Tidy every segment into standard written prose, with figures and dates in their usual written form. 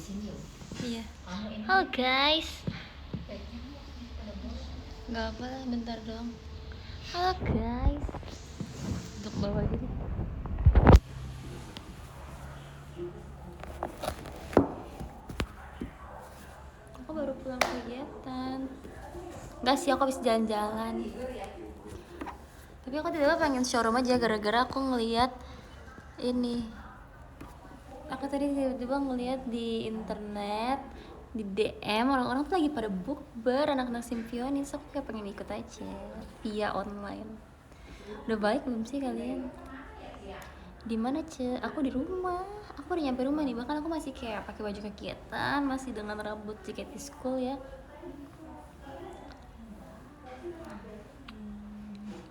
Iya. Halo guys. Gak apa lah, bentar dong. Halo guys. Untuk bawah gitu. Aku baru pulang kegiatan. Enggak sih, aku habis jalan-jalan. Tapi aku tiba-tiba pengen showroom aja gara-gara aku ngeliat ini. Aku tadi tiba-tiba ngeliat di internet, di DM orang-orang tuh lagi pada bukber anak-anak Simpionis. Aku kayak pengen ikut aja via online. Udah baik belum sih kalian? Di mana Ce? Aku di rumah. Aku udah nyampe rumah nih. Bahkan aku masih kayak pakai baju kegiatan, masih dengan rambut jaket di school ya.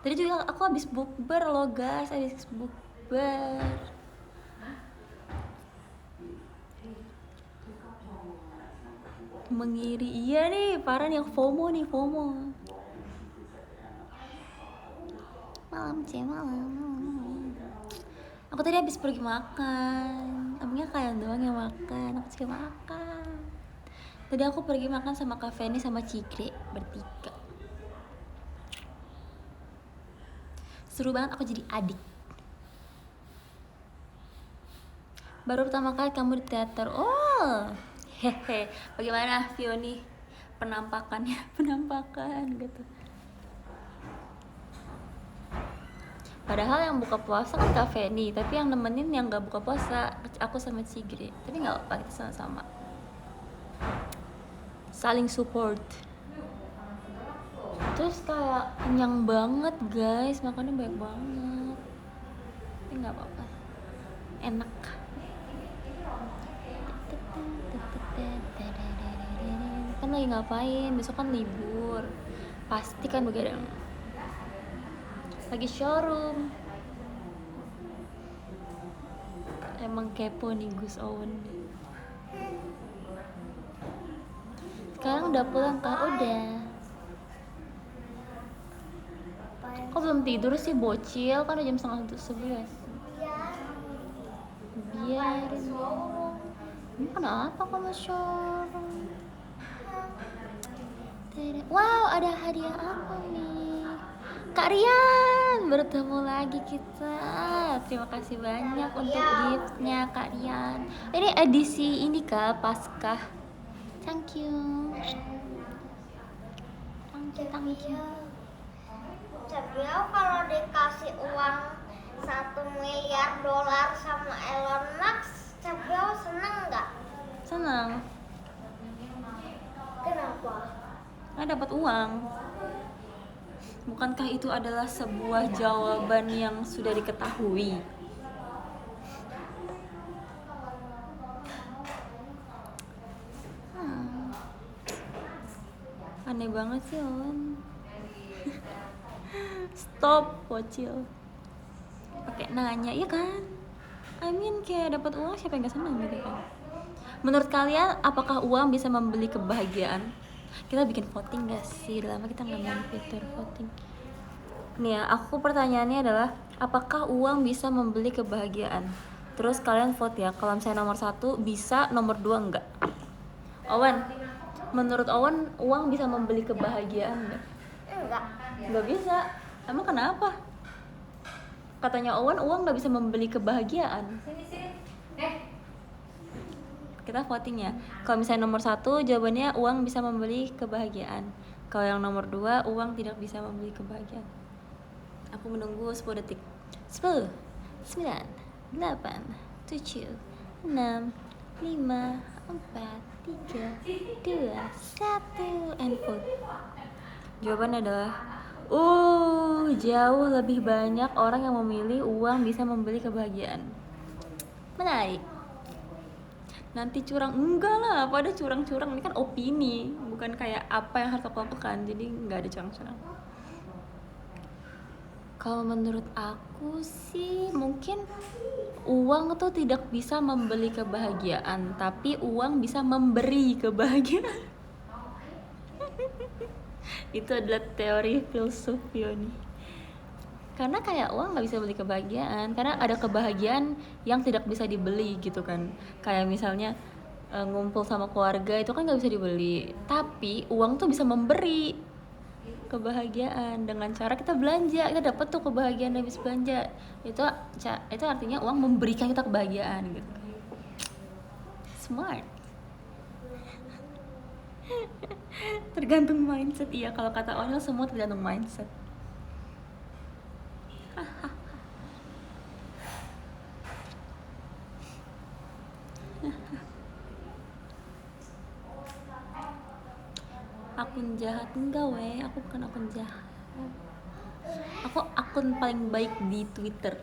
Tadi juga aku habis bukber loh guys, habis bukber. Mengiri, iya nih, parah nih, aku FOMO nih, FOMO. Malam C, malam. Aku tadi habis pergi makan. Emangnya kalian doang yang makan? Aku juga makan. Tadi aku pergi makan sama Kak Feni sama Cikri bertiga. Seru banget, aku jadi adik. Baru pertama kali kamu di teater. Oh, hehe. Bagaimana Fioni penampakannya? Penampakan gitu. Padahal yang buka puasa kan Kak Feni, tapi yang nemenin yang gak buka puasa aku sama Cikri. Tapi gak apa-apa, kita sama-sama saling support. Terus kayak kenyang banget guys, makannya banyak banget. Tapi gak apa-apa, enak. Kan lagi ngapain? Besok kan libur. Pasti kan begadang. Lagi showroom. Emang kepo nih Gus Owen. Sekarang udah pulang kak? Udah. Kok belum tidur sih bocil? Kan udah jam 10:30. Biarin. Ini kenapa kamu showroom? Wow, ada hadiah apa nih? Kak Rian, bertemu lagi kita. Terima kasih banyak untuk giftnya Kak Rian. Ini edisi ini Kak, Paskah. Thank you. Thank you. Cepiau kalau dikasih uang 1 miliar dolar sama Elon Musk, Cepiau seneng nggak? Senang. Kenapa? Dapat uang. Bukankah itu adalah sebuah jawaban yang sudah diketahui? Aneh banget sih On. Stop bocil. Pakai nanya, ya kan? I mean kayak dapat uang siapa yang gak senang gitu kan? Menurut kalian apakah uang bisa membeli kebahagiaan? Kita bikin voting gak sih? Udah lama kita gak main fitur voting. Nih ya, aku pertanyaannya adalah apakah uang bisa membeli kebahagiaan? Terus kalian vote ya. Kalau misalnya nomor 1 bisa, nomor 2 enggak. Owen, menurut Owen uang bisa membeli kebahagiaan enggak? Enggak bisa. Emang kenapa? Katanya Owen uang gak bisa membeli kebahagiaan. Kita voting ya. Kalau misalnya nomor 1 jawabannya uang bisa membeli kebahagiaan. Kalau yang nomor 2 uang tidak bisa membeli kebahagiaan. Aku menunggu 10 detik. 10, 9, 8, 7, 6, 5, 4, 3, 2, 1 and vote. Jawaban adalah jauh lebih banyak orang yang memilih uang bisa membeli kebahagiaan. Menarik. Nanti curang, enggak lah, pada curang-curang, ini kan opini, bukan kayak apa yang harus aku lakukan, jadi nggak ada curang-curang. Kalau menurut aku sih mungkin uang tuh tidak bisa membeli kebahagiaan, tapi uang bisa memberi kebahagiaan. Itu adalah teori filsuf Fioni. Karena kayak uang nggak bisa beli kebahagiaan, karena ada kebahagiaan yang tidak bisa dibeli gitu kan. Kayak misalnya ngumpul sama keluarga itu kan nggak bisa dibeli, tapi uang tuh bisa memberi kebahagiaan dengan cara kita belanja. Kita dapat tuh kebahagiaan dari habis belanja. Itu artinya uang memberikan kita kebahagiaan gitu. Smart. Tergantung mindset. Iya, kalau kata Onel semua tergantung mindset. Akun jahat enggak weh, aku bukan akun jahat. Aku akun paling baik di Twitter.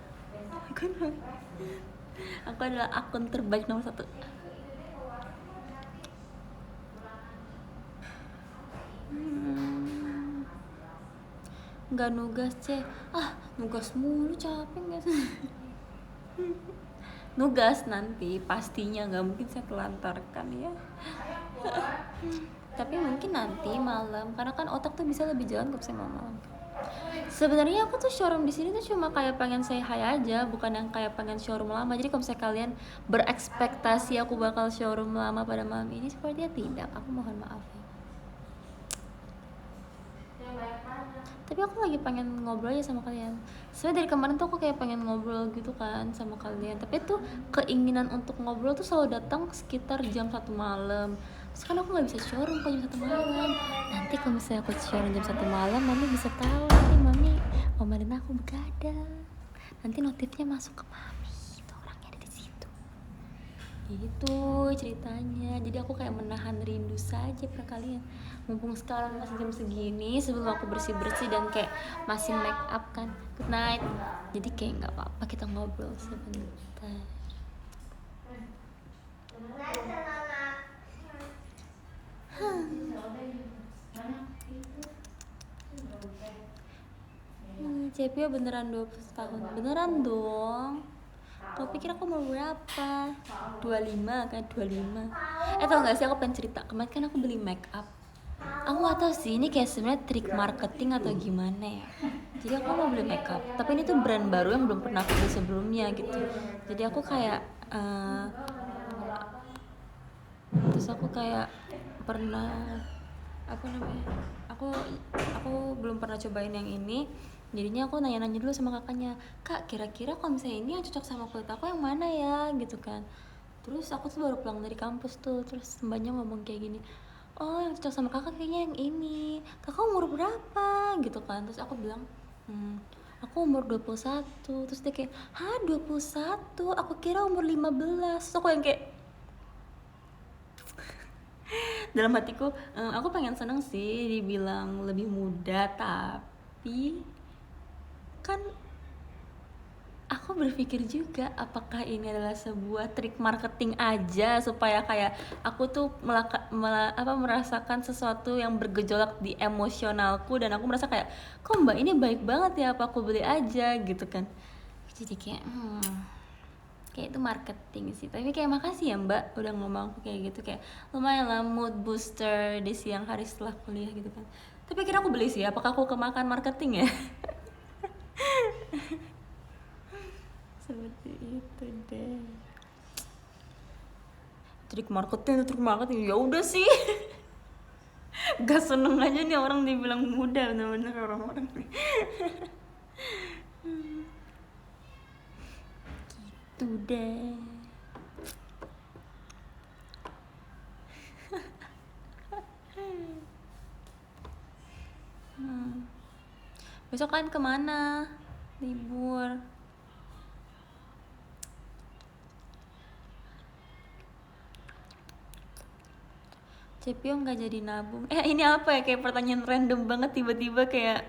Aku adalah akun terbaik nomor 1. Nggak nugas nugas mulu, capek nggak sih? Nugas nanti pastinya, nggak mungkin saya telantarkan ya. Tapi mungkin nanti malam, karena kan otak tuh bisa lebih jalan kalau saya malam. Sebenarnya aku tuh showroom di sini tuh cuma kayak pengen say hi aja, bukan yang kayak pengen showroom lama. Jadi kalau misalnya kalian berekspektasi aku bakal showroom lama pada malam ini, sepertinya tidak. Aku mohon maaf ya. Tapi aku lagi pengen ngobrol aja sama kalian. Sebenarnya dari kemarin tuh aku kayak pengen ngobrol gitu kan sama kalian. Tapi tuh keinginan untuk ngobrol tuh selalu datang sekitar jam 1 malam. Terus kan aku nggak bisa showroom kalau jam 1 malam. Nanti kalau misalnya aku showroom jam 1 malam, mami bisa tahu nanti mami omelin aku begadang. Nanti notifnya masuk ke mami. Itu orangnya ada di situ. Gitu ceritanya. Jadi aku kayak menahan rindu saja pada kalian. Mumpung sekarang masih jam segini sebelum aku bersih-bersih dan kayak masih make up kan. Good night. Jadi kayak nggak apa-apa kita ngobrol sebentar. Cepio beneran 20 tahun. Beneran dong. Kau pikir aku mau berapa? 25 kan, 25. Tau gak sih, aku pengen cerita. Kemarin kan aku beli make up. Aku gak tahu sih ini kayak sebenarnya trik marketing atau gimana ya. Jadi aku mau beli make up, tapi ini tuh brand baru yang belum pernah aku beli sebelumnya gitu. Jadi aku kayak terus aku kayak pernah apa namanya? Aku belum pernah cobain yang ini. Jadinya aku nanya-nanya dulu sama kakaknya, kak kira-kira kalau misalnya ini yang cocok sama kulit aku yang mana ya gitu kan. Terus aku tuh baru pulang dari kampus tuh, terus mbaknya ngomong kayak gini, oh yang cocok sama kakak kayaknya yang ini, kakak umur berapa gitu kan. Terus aku bilang aku umur 21. Terus dia kayak, hah 21? Aku kira umur 15. Terus aku yang kayak dalam hatiku aku pengen seneng sih dibilang lebih muda, tapi kan aku berpikir juga apakah ini adalah sebuah trik marketing aja supaya kayak aku tuh merasakan sesuatu yang bergejolak di emosionalku, dan aku merasa kayak kok mbak ini baik banget ya, apa aku beli aja gitu kan. Jadi kayak kayak itu marketing sih. Tapi kayak makasih ya mbak udah ngomong aku kayak gitu, kayak lumayan lah mood booster di siang hari setelah kuliah gitu kan. Tapi kira aku beli sih, apakah aku kemakan marketing ya? Seperti itu deh. Trik marketing ya udah sih. Gak seneng aja nih orang dibilang muda, bener-bener orang-orang gitu deh. Besok kan kemana? Libur. Cepio nggak jadi nabung. Ini apa ya, kayak pertanyaan random banget tiba-tiba, kayak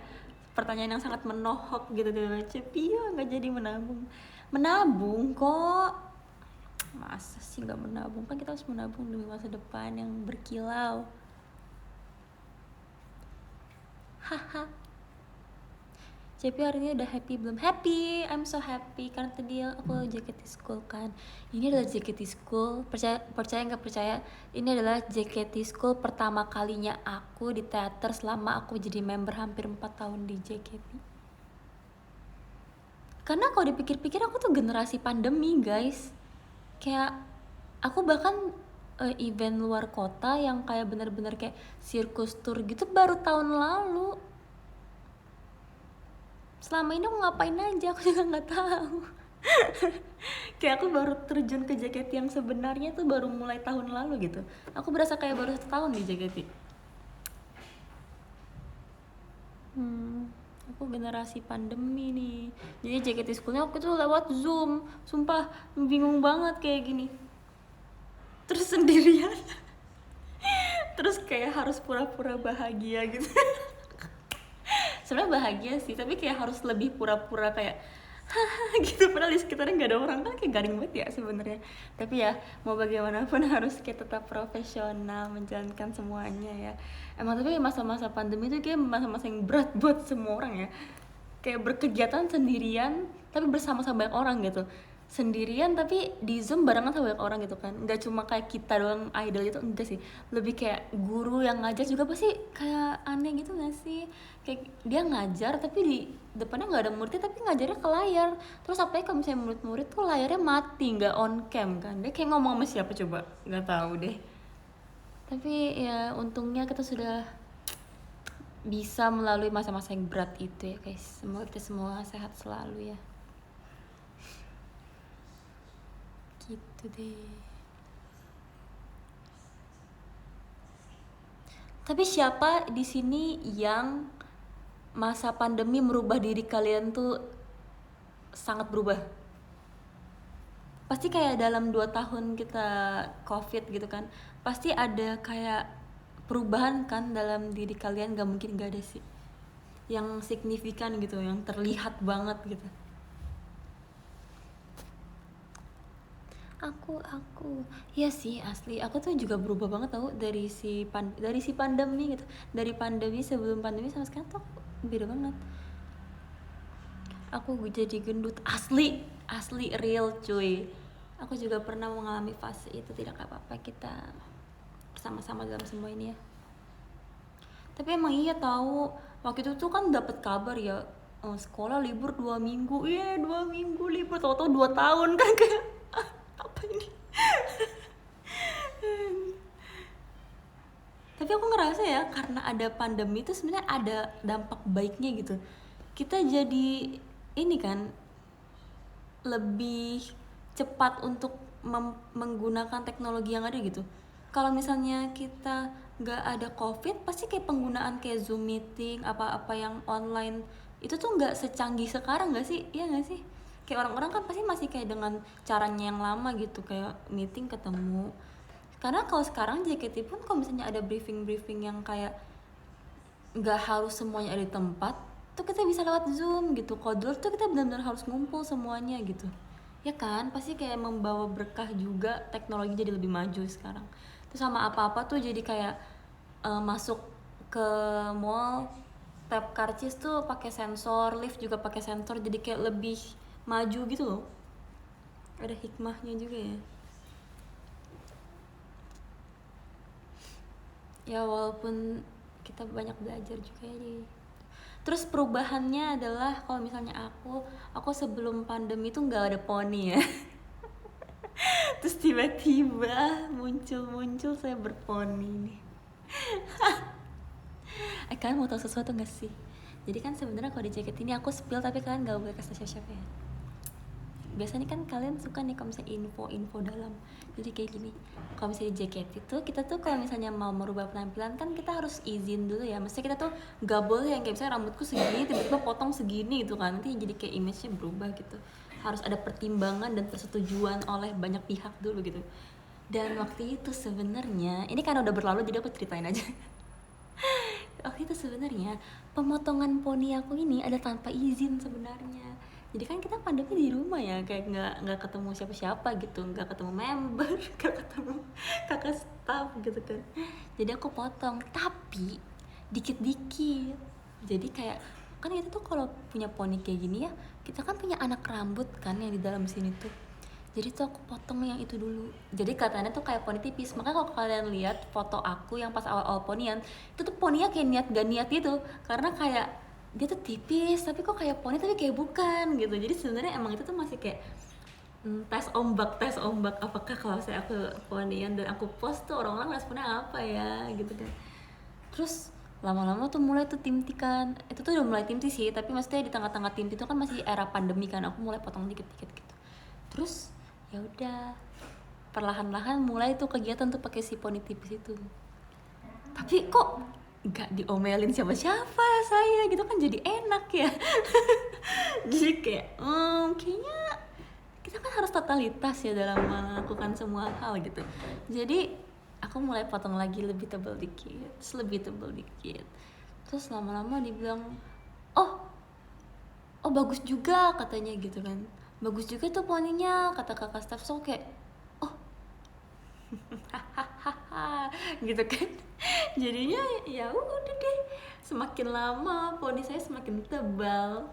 pertanyaan yang sangat menohok gitu tiba-tiba. Cepio nggak jadi menabung. Menabung kok. Masa sih nggak menabung? Kan kita harus menabung demi masa depan yang berkilau. Haha. Cepio hari ini udah happy belum? Happy, I'm so happy karena tadi aku JKT School kan. Ini adalah JKT School, percaya nggak percaya, ini adalah JKT School pertama kalinya aku di teater selama aku jadi member hampir 4 tahun di JKT. Karena kalau dipikir-pikir aku tuh generasi pandemi guys. Kayak aku bahkan event luar kota yang kayak bener-bener kayak sirkus tour gitu baru tahun lalu. Selama ini aku ngapain aja aku juga nggak tahu. Kayak aku baru terjun ke JKT yang sebenarnya tuh baru mulai tahun lalu gitu. Aku berasa kayak baru 1 tahun di JKT. Aku generasi pandemi nih. Jadi JKT schoolnya aku tuh lewat Zoom. Sumpah bingung banget kayak gini. Terus sendirian. Terus kayak harus pura-pura bahagia gitu. Sebenarnya bahagia sih, tapi kayak harus lebih pura-pura kayak hahaha gitu, padahal di sekitarnya nggak ada orang, kan kayak garing banget ya sebenarnya. Tapi ya mau bagaimanapun harus kayak tetap profesional menjalankan semuanya ya. Emang tapi masa-masa pandemi itu kayak masa-masa yang berat buat semua orang ya. Kayak berkegiatan sendirian tapi bersama-sama banyak orang gitu, sendirian tapi di Zoom barengan sama banyak orang gitu kan. Nggak cuma kayak kita doang idol itu, enggak sih, lebih kayak guru yang ngajar juga pasti kayak aneh gitu nggak sih. Kayak dia ngajar tapi di depannya nggak ada muridnya tapi ngajarnya ke layar. Terus apalagi kalau misalnya murid-murid tuh layarnya mati nggak on cam kan, dia kayak ngomong sama siapa coba, nggak tahu deh. Tapi ya untungnya kita sudah bisa melalui masa-masa yang berat itu ya guys. Semoga kita semua sehat selalu ya. Gitu deh. Tapi siapa di sini yang masa pandemi merubah diri kalian tuh sangat berubah? Pasti kayak dalam 2 tahun kita COVID gitu kan, pasti ada kayak perubahan kan dalam diri kalian, gak mungkin gak ada sih yang signifikan gitu, yang terlihat banget gitu. Aku ya sih asli aku tuh juga berubah banget tau dari si pandemi gitu, dari pandemi sebelum pandemi sama sekarang tuh aku beda banget. Aku jadi gendut asli real cuy. Aku juga pernah mengalami fase itu, tidak apa-apa kita bersama-sama dalam semua ini ya. Tapi emang iya tahu waktu itu tuh kan dapat kabar ya, sekolah libur 2 minggu, 2 minggu libur, tau-tau 2 tahun kan kayak apa ini. Tapi aku ngerasa ya karena ada pandemi itu sebenarnya ada dampak baiknya gitu. Kita jadi ini kan lebih cepat untuk menggunakan teknologi yang ada gitu. Kalau misalnya kita nggak ada COVID, pasti kayak penggunaan kayak Zoom meeting, apa-apa yang online itu tuh nggak secanggih sekarang nggak sih? Iya nggak sih? Kayak orang-orang kan pasti masih kayak dengan caranya yang lama gitu, kayak meeting ketemu. Karena kalau sekarang JKT pun kalau misalnya ada briefing yang kayak nggak harus semuanya ada di tempat, tuh kita bisa lewat Zoom gitu. Kalau dulu tuh kita benar-benar harus ngumpul semuanya gitu. Ya kan, pasti kayak membawa berkah juga, teknologi jadi lebih maju sekarang. Terus sama apa-apa tuh jadi kayak masuk ke mall, tap karcis tuh pakai sensor, lift juga pakai sensor, jadi kayak lebih maju gitu loh. Ada hikmahnya juga ya. Ya walaupun kita banyak belajar juga ya. Terus perubahannya adalah kalau misalnya aku sebelum pandemi tuh nggak ada poni ya. Terus tiba-tiba muncul saya berponi nih. Kalian mau tahu sesuatu nggak sih? Jadi kan sebenarnya kalau di jaket ini aku spill tapi kalian nggak boleh kasih siapa-siapa ya. Biasanya kan kalian suka nih kalau misalnya info dalam. Jadi kayak gini, kalau misalnya di JKT itu kita tuh kalau misalnya mau merubah penampilan kan kita harus izin dulu ya. Maksudnya kita tuh gak boleh yang kayak misalnya rambutku segini tiba-tiba potong segini gitu kan, nanti jadi kayak image-nya berubah gitu. Harus ada pertimbangan dan persetujuan oleh banyak pihak dulu gitu. Dan waktu itu sebenarnya ini kan udah berlalu jadi aku ceritain aja. Waktu itu sebenarnya pemotongan poni aku ini ada tanpa izin sebenarnya. Jadi kan kita pandemi di rumah ya, kayak nggak ketemu siapa-siapa gitu, nggak ketemu member, nggak ketemu kakak staff gitu kan. Jadi aku potong tapi dikit-dikit. Jadi kayak kan kita tuh kalau punya poni kayak gini ya, kita kan punya anak rambut kan yang di dalam sini tuh. Jadi tuh aku potong yang itu dulu. Jadi katanya tuh kayak poni tipis. Makanya kalau kalian lihat foto aku yang pas awal-awal ponian, itu tuh poninya kayak niat gak niat gitu. Karena kayak dia tuh tipis tapi kok kayak poni tapi kayak bukan gitu. Jadi sebenarnya emang itu tuh masih kayak tes ombak apakah kalau saya aku ponian dan aku post tuh orang-orang responnya apa ya gitu kan. Terus lama-lama tuh mulai tuh tim kan, itu tuh udah mulai tim sih, tapi maksudnya di tengah-tengah tim itu kan masih era pandemi kan, aku mulai potong dikit-dikit gitu. Terus ya udah perlahan-lahan mulai tuh kegiatan tuh pakai si poni tipis itu. Tapi kok nggak diomelin siapa-siapa saya gitu kan, jadi enak ya. Jadi kayak kayaknya kita kan harus totalitas ya dalam melakukan semua hal gitu. Jadi aku mulai potong lagi lebih tebal dikit, terus lebih tebal dikit. Terus lama-lama dibilang, oh bagus juga katanya gitu kan, bagus juga tuh poninya kata kakak staff. So kayak oh gitu kan. Jadinya ya udah deh, semakin lama poni saya semakin tebal.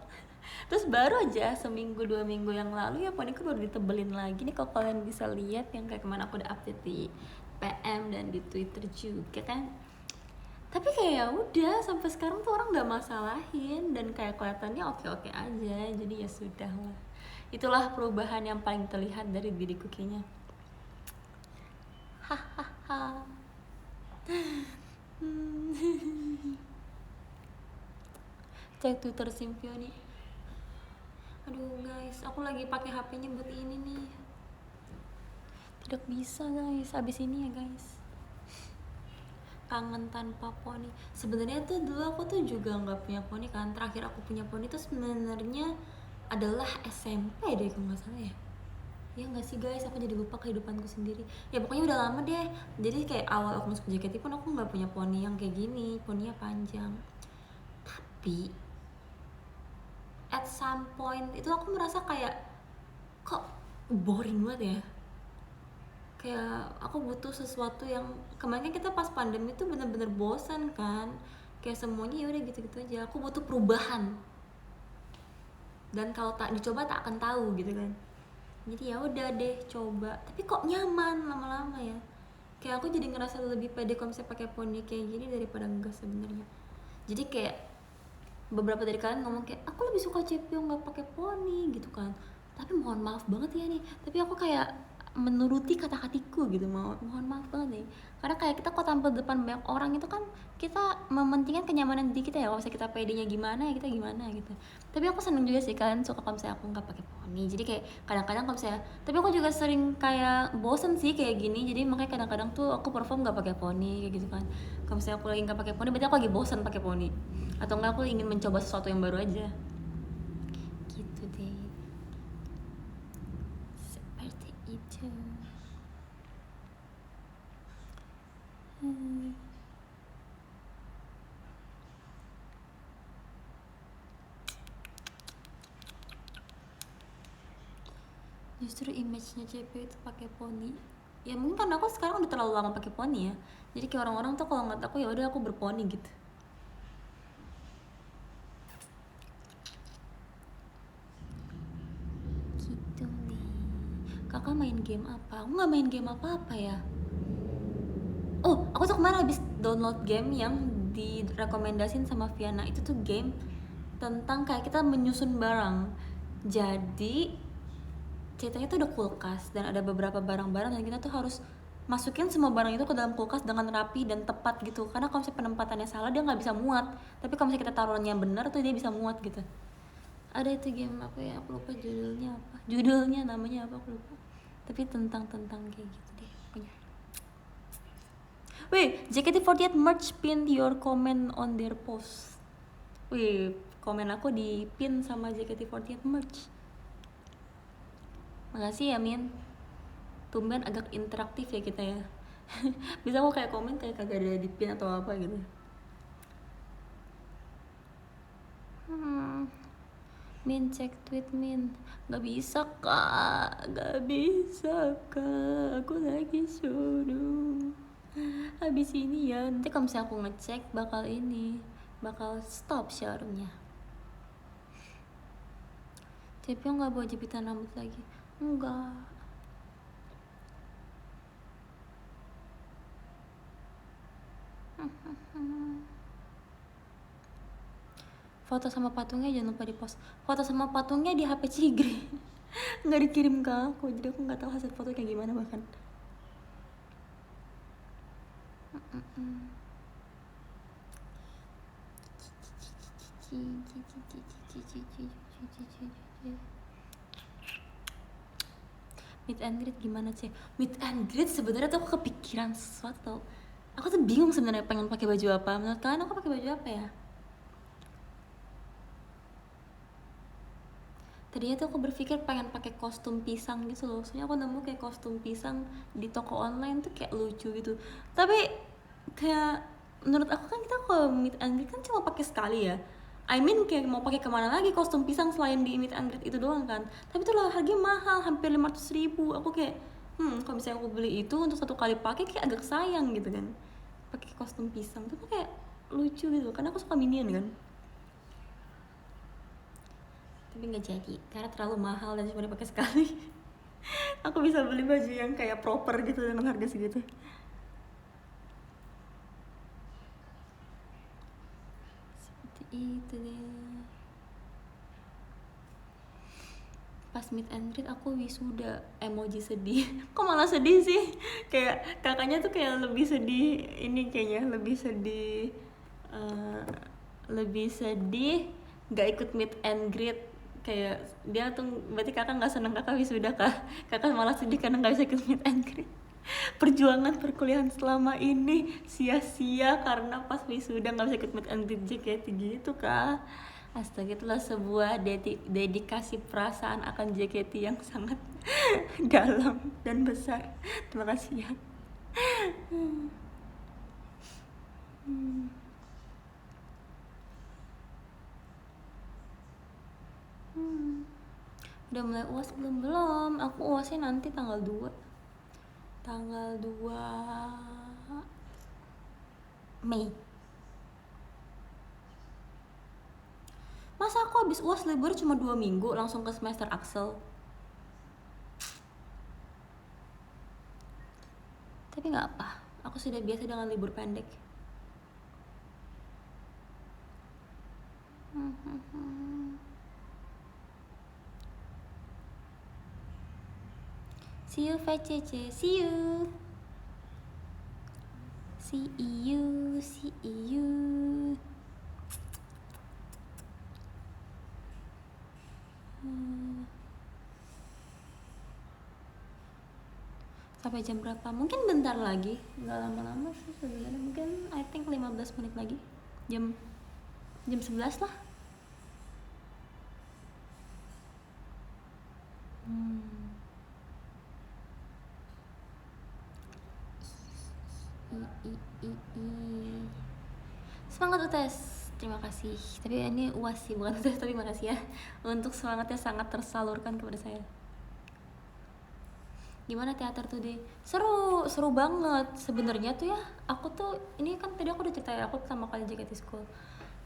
Terus baru aja seminggu 2 minggu yang lalu ya poniku baru ditebelin lagi nih, kalau kalian bisa lihat yang kayak kemana aku udah update di PM dan di Twitter juga kan. Tapi kayak ya udah sampai sekarang tuh orang nggak masalahin dan kayak kelihatannya oke-oke aja. Jadi ya sudah lah, itulah perubahan yang paling terlihat dari diriku kayaknya. Hahaha. Cek Twitter Simpioni. Aduh guys, aku lagi pakai HP-nya buat ini nih. Tidak bisa guys, abis ini ya guys. Kangen tanpa poni. Sebenarnya tuh dulu aku tuh juga nggak punya poni kan. Terakhir aku punya poni tuh sebenarnya adalah SMP deh kalau nggak salah ya. Ya nggak sih guys, aku jadi lupa kehidupanku sendiri. Ya pokoknya udah lama deh. Jadi kayak awal aku masuk JKT pun aku nggak punya poni yang kayak gini, poninya panjang. Tapi at some point itu aku merasa kayak kok boring banget ya. Kayak aku butuh sesuatu yang kemarin kita pas pandemi itu bener-bener bosan kan, kayak semuanya ya udah gitu-gitu aja. Aku butuh perubahan, dan kalau tak dicoba tak akan tahu gitu kan. Jadi ya udah deh coba, tapi kok nyaman lama-lama ya. Kayak aku jadi ngerasa lebih pede kalau misalnya pakai poni kayak gini daripada enggak sebenarnya. Jadi kayak beberapa dari kalian ngomong kayak aku lebih suka CPO nggak pakai poni gitu kan. Tapi mohon maaf banget ya nih, tapi aku kayak menuruti kata hatiku gitu, mohon maaf banget nih, karena kayak kita kok tampil depan banyak orang itu kan kita mementingkan kenyamanan diri kita ya. Kalau misalnya kita pedenya gimana ya kita gimana gitu. Tapi aku seneng juga sih kalian suka kalau misalnya aku nggak pakai poni. Jadi kayak kadang-kadang kalau misalnya, tapi aku juga sering kayak bosen sih kayak gini. Jadi makanya kadang-kadang tuh aku perform nggak pakai poni kayak gitu kan. Kalau misalnya aku lagi nggak pakai poni berarti aku lagi bosen pakai poni, atau enggak aku ingin mencoba sesuatu yang baru aja gitu deh, seperti itu. Justru image-nya CP itu pakai poni ya, mungkin karena aku sekarang udah terlalu lama pakai poni ya. Jadi kayak orang-orang tuh kalau ngeliat aku ya udah aku berponi gitu. Gitu nih. Kakak main game apa? Aku nggak main game apa-apa ya. Oh, aku tuh kemarin habis download game yang direkomendasin sama Viana. Itu tuh game tentang kayak kita menyusun barang. Jadi ceritanya tuh ada kulkas dan ada beberapa barang-barang dan kita tuh harus masukin semua barang itu ke dalam kulkas dengan rapi dan tepat gitu. Karena kalau misalnya penempatannya salah dia nggak bisa muat. Tapi kalau misalnya kita taruhnya benar tuh dia bisa muat gitu. Ada itu game apa ya, aku lupa judulnya apa. Judulnya namanya apa aku lupa. Tapi tentang kayak gitu deh punya. Wih, JKT48 merch pin your comment on their post. Wih, komen aku di pin sama JKT48 merch. Makasih ya Min. Tumben agak interaktif ya kita ya. Bisa aku kayak komen kayak kagak ada di pin atau apa gitu. Min cek tweet Min. Gak bisa kak, gak bisa kak, aku lagi suruh. Habis ini ya, nanti kalau misalnya aku ngecek bakal stop share-nya. Tapi nggak bawa jepitan rambut lagi, enggak. Foto sama patungnya jangan lupa di post. Foto sama patungnya di HP Cigre. Nggak dikirim ke aku, jadi aku nggak tahu hasil foto kayak gimana bahkan. Meet and greet gimana sih? Meet and greet sebenarnya tuh aku kepikiran sesuatu. Aku tuh bingung sebenarnya pengen pakai baju apa. Menurut kalian aku pakai baju apa ya? Tadinya tuh aku berpikir pengen pakai kostum pisang gitu loh. Soalnya aku nemu kayak kostum pisang di toko online tuh kayak lucu gitu. Tapi kayak menurut aku kan kita kalau meet and greet kan cuma pakai sekali ya. I mean kayak mau pakai kemana lagi kostum pisang selain di meet and greet itu doang kan. Tapi tuh lah harganya mahal, hampir 500.000. Aku kayak kalau misalnya aku beli itu untuk satu kali pakai kayak agak sayang gitu kan. Pakai kostum pisang tuh kayak lucu gitu karena aku suka Minion kan. Tapi nggak jadi karena terlalu mahal dan cuma dipakai sekali. Aku bisa beli baju yang kayak proper gitu dengan harga segitu. Seperti itu deh. Pas meet and greet aku wisuda, emoji sedih. Kok malah sedih sih? Kayak kakaknya tuh kayak lebih sedih. Ini kayaknya lebih sedih. Lebih sedih nggak ikut meet and greet. Kayak dia tuh berarti kakak nggak seneng kakak wisuda kah? Kakak malah sedih karena nggak bisa ikut meet and greet. Perjuangan perkuliahan selama ini sia-sia karena pas wisuda nggak bisa ikut meet and greet JKT gitu kah? Astaga, itulah sebuah dedikasi perasaan akan JKT yang sangat dalam dan besar. Terima kasih ya. Udah mulai UAS belum? Aku UASnya nanti tanggal 2 Mei. Masa aku habis UAS libur cuma 2 minggu langsung ke semester Axel? Tapi nggak apa, aku sudah biasa dengan libur pendek. See you VCC, see you. See you, see you. Sampai jam berapa? Mungkin bentar lagi, nggak lama-lama sih sebenarnya. Mungkin I think 15 menit lagi. Jam 11 lah. Semangat UTS, terima kasih. Tapi ini UAS sih, bukan UTS, tapi makasih ya untuk semangatnya sangat tersalurkan kepada saya. Gimana teater today? Seru banget sebenarnya tuh ya. Aku tuh ini kan tadi aku udah cerita ya, aku pertama kali JKT School.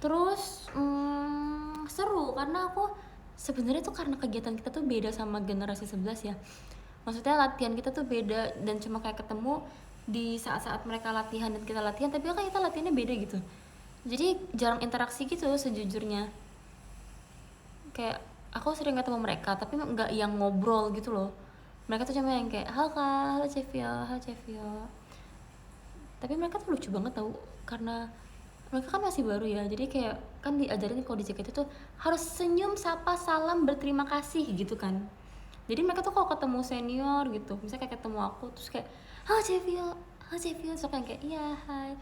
Terus seru karena aku sebenarnya tuh karena kegiatan kita tuh beda sama generasi 11 ya. Maksudnya latihan kita tuh beda dan cuma kayak ketemu di saat-saat mereka latihan dan kita latihan, tapi kan kita latihannya beda gitu. Jadi jarang interaksi gitu sejujurnya. Kayak aku sering ketemu mereka tapi nggak yang ngobrol gitu loh. Mereka tuh cuma yang kayak halo kak, halo Cevio. Tapi mereka tuh lucu banget tau, karena mereka kan masih baru ya, jadi kayak kan diajarin kalau di JKT tuh harus senyum, sapa, salam, berterima kasih gitu kan. Jadi mereka tuh kalau ketemu senior gitu, misalnya kayak ketemu aku terus kayak halo Cevio, so kayak iya hai.